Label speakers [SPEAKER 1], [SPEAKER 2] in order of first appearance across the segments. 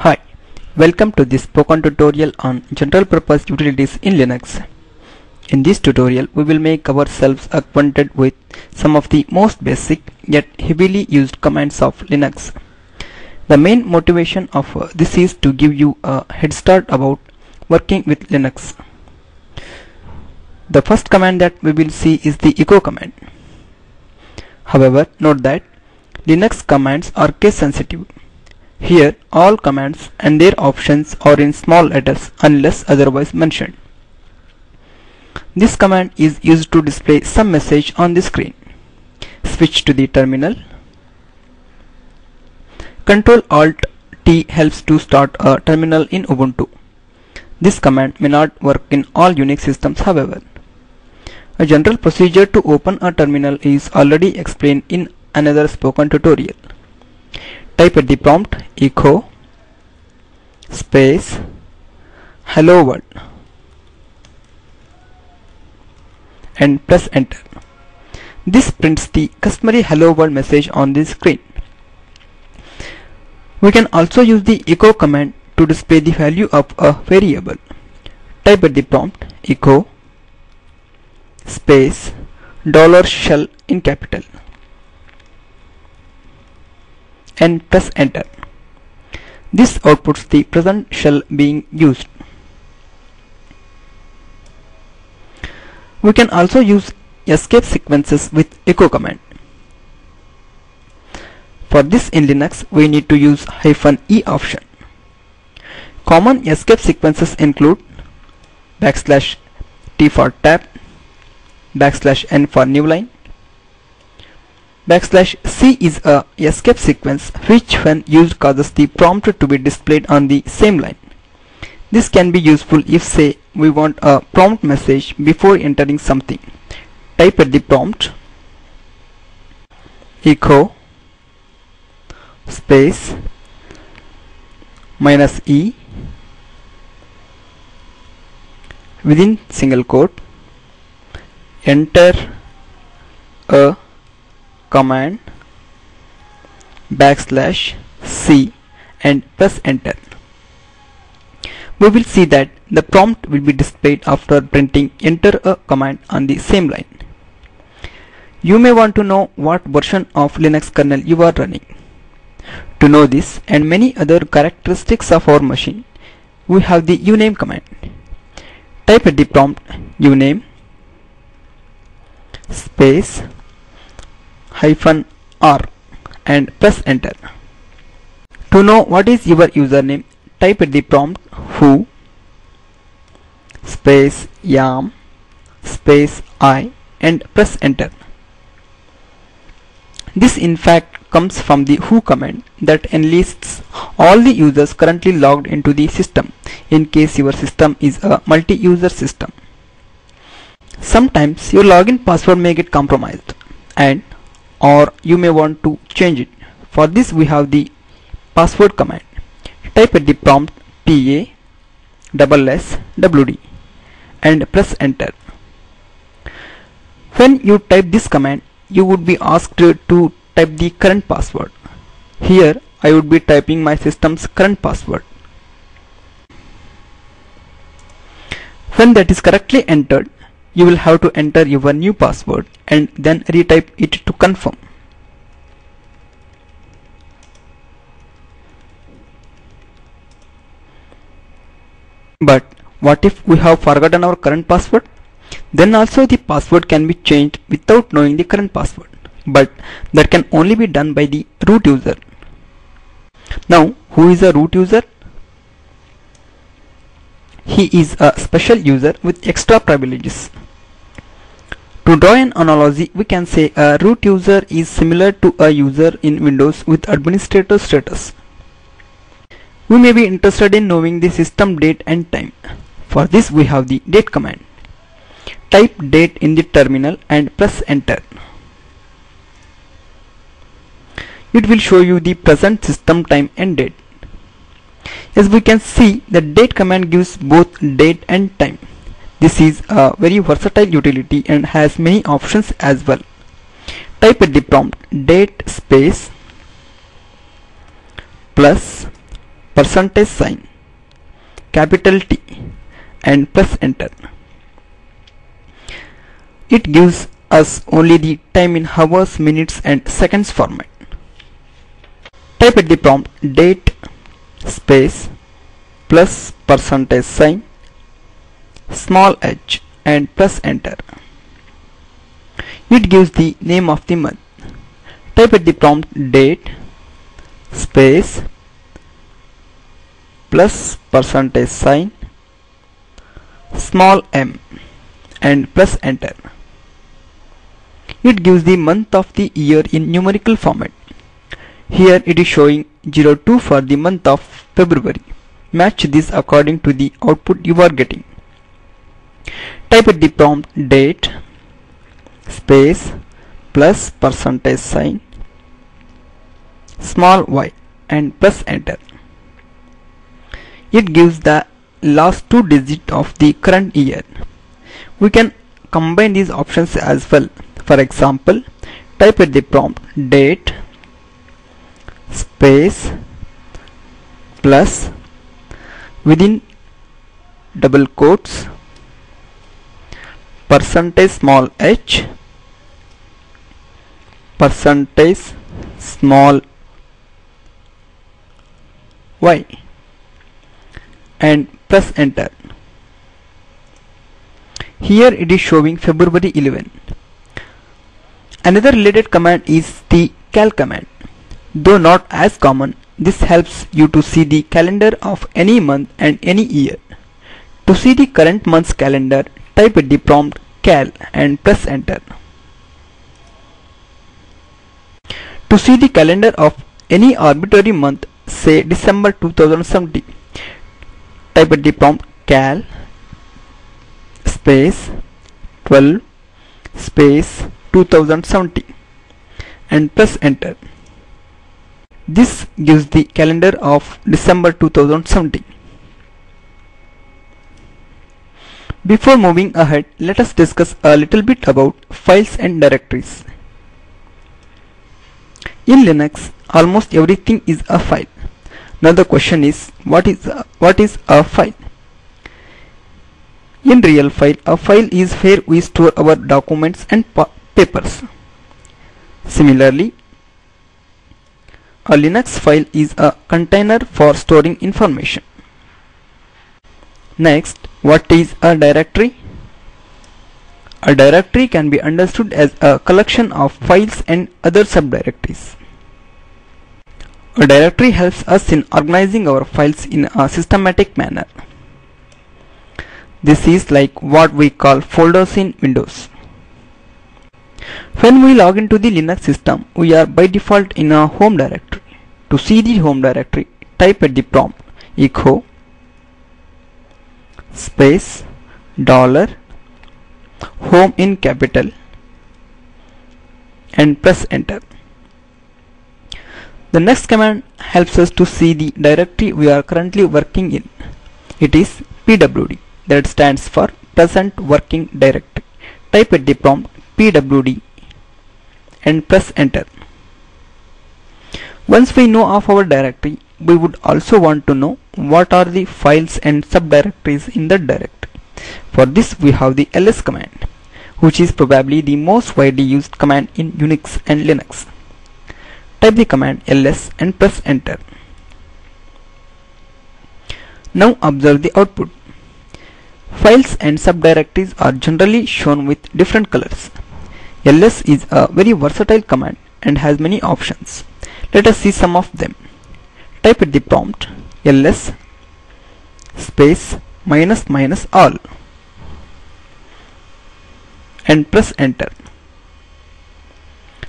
[SPEAKER 1] Hi, welcome to this spoken tutorial on general purpose utilities in Linux. In this tutorial, we will make ourselves acquainted with some of the most basic yet heavily used commands of Linux. The main motivation of this is to give you a head start about working with Linux. The first command that we will see is the echo command. However, note that Linux commands are case sensitive. Here, all commands and their options are in small letters unless otherwise mentioned. This command is used to display some message on the screen. Switch to the terminal. Ctrl-Alt-T helps to start a terminal in Ubuntu. This command may not work in all Unix systems, however. A general procedure to open a terminal is already explained in another spoken tutorial. Type at the prompt echo space hello world and press enter. This prints the customary hello world message on the screen. We can also use the echo command to display the value of a variable. Type at the prompt echo space $shell in capital and press enter. This outputs the present shell being used. We can also use escape sequences with echo command. For this in Linux we need to use -e option. Common escape sequences include \t for tab, \n for new line. \c is a escape sequence which when used causes the prompt to be displayed on the same line. This can be useful if say we want a prompt message before entering something. Type at the prompt echo space -e within single quote enter a command \c and press enter. We will see that the prompt will be displayed after printing enter a command on the same line. You may want to know what version of Linux kernel you are running. To know this and many other characteristics of our machine, we have the uname command. Type at the prompt uname space -r and press enter. To know what is your username, type at the prompt who space yam space I and press enter. This in fact comes from the who command that enlists all the users currently logged into the system in case your system is a multi-user system. Sometimes your login password may get compromised or you may want to change it. For this we have the password command. Type at the prompt PASSWD and press enter. When you type this command, you would be asked to type the current password. Here I would be typing my system's current password. When that is correctly entered, you will have to enter your new password and then retype it to confirm. But what if we have forgotten our current password? Then also the password can be changed without knowing the current password, but that can only be done by the root user. Now, who is a root user? He is a special user with extra privileges. To draw an analogy, we can say a root user is similar to a user in Windows with administrator status. We may be interested in knowing the system date and time. For this we have the date command. Type date in the terminal and press enter. It will show you the present system time and date. As we can see, the date command gives both date and time. This is a very versatile utility and has many options as well. Type at the prompt date space plus percentage sign, capital T, and press enter. It gives us only the time in hours, minutes, and seconds format. Type at the prompt date space plus percentage sign small h and press enter. It gives the name of the month. Type at the prompt date space plus percentage sign small m and press enter. It gives the month of the year in numerical format. Here it is showing 02 for the month of February. Match this according to the output you are getting. Type at the prompt date space plus percentage sign small y and press enter. It gives the last 2 digits of the current year. We can combine these options as well. For example, type at the prompt date space plus within double quotes percentage small h percentage small y and press enter. Here it is showing February 11. Another related command is the cal command. Though not as common, this helps you to see the calendar of any month and any year. To see the current month's calendar, type at the prompt cal and press enter. To see the calendar of any arbitrary month, say December 2017, type at the prompt cal space 12 space 2017 and press enter. This gives the calendar of December 2017. Before moving ahead, let us discuss a little bit about files and directories. In Linux, almost everything is a file. Now the question is, what is a file? In real file, a file is where we store our documents and papers. Similarly, a Linux file is a container for storing information. Next, what is a directory? A directory can be understood as a collection of files and other subdirectories. A directory helps us in organizing our files in a systematic manner. This is like what we call folders in Windows. When we log into the Linux system, we are by default in a home directory. To see the home directory, type at the prompt echo space $home in capital and press enter. The next command helps us to see the directory we are currently working in. It is pwd, that stands for present working directory. Type at the prompt pwd and press enter. Once we know of our directory, we would also want to know what are the files and subdirectories in that directory. For this we have the ls command, which is probably the most widely used command in Unix and Linux. Type the command ls and press enter. Now observe the output. Files and subdirectories are generally shown with different colors. ls is a very versatile command and has many options. Let us see some of them. Type at the prompt ls space --all and press enter.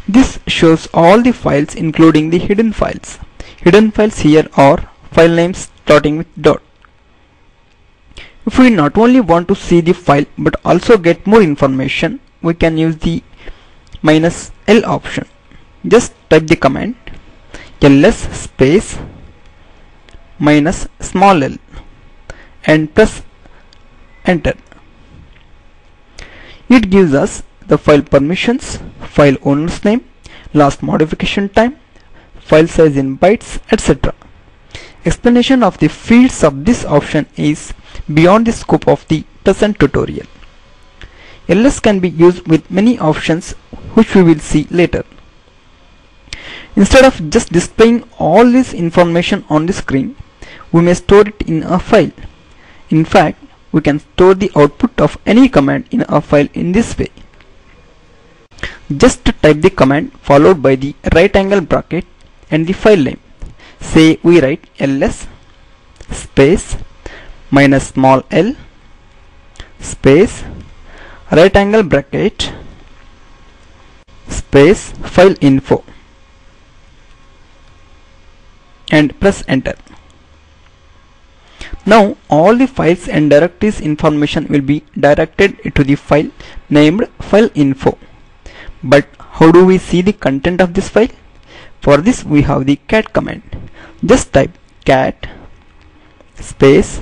[SPEAKER 1] This shows all the files including the hidden files. Hidden files here are file names starting with dot. If we not only want to see the file but also get more information, we can use the -l option. Just type the command ls space -l and press enter. It gives us the file permissions, file owner's name, last modification time, file size in bytes, etc. Explanation of the fields of this option is beyond the scope of the present tutorial. ls can be used with many options which we will see later. Instead of just displaying all this information on the screen, we may store it in a file. In fact, we can store the output of any command in a file in this way. Just type the command followed by the right angle bracket and the file name. Say we write ls space minus small l space right angle bracket space file info and press enter. Now all the files and directories information will be directed to the file named file info. But how do we see the content of this file? For this we have the cat command. Just type cat space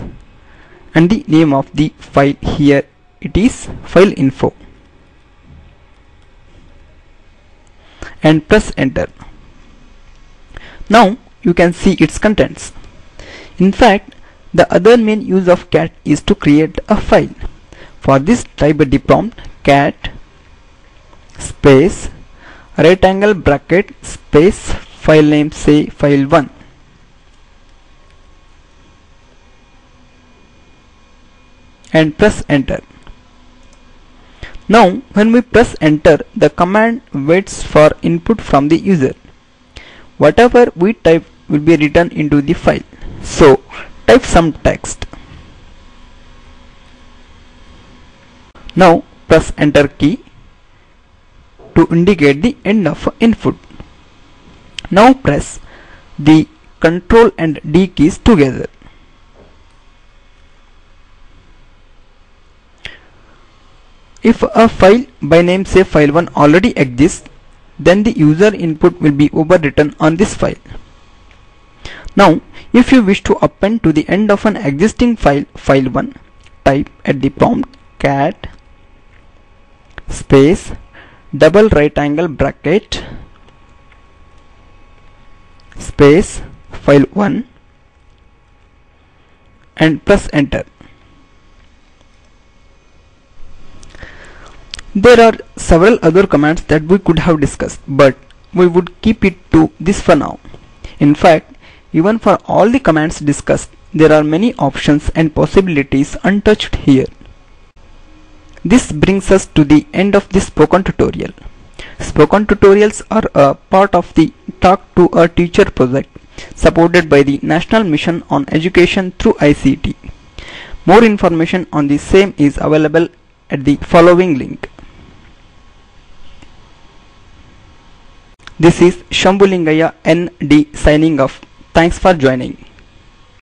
[SPEAKER 1] and the name of the file, here it is file info, and press enter. Now you can see its contents. In fact, the other main use of cat is to create a file. For this, type at the prompt cat space right angle bracket space file name, say file1, and press enter. Now when we press enter, the command waits for input from the user. Whatever we type will be written into the file. So type some text. Now press enter key to indicate the end of input. Now press the Ctrl and D keys together. If a file by name say file1 already exists, then the user input will be overwritten on this file. Now if you wish to append to the end of an existing file file1, type at the prompt cat space double right angle bracket space file1 and press enter. There are several other commands that we could have discussed, but we would keep it to this for now. In fact, even for all the commands discussed, there are many options and possibilities untouched here. This brings us to the end of this spoken tutorial. Spoken tutorials are a part of the Talk to a Teacher project supported by the National Mission on Education through ICT. More information on the same is available at the following link. This is Shambulingaya ND signing off. Thanks for joining.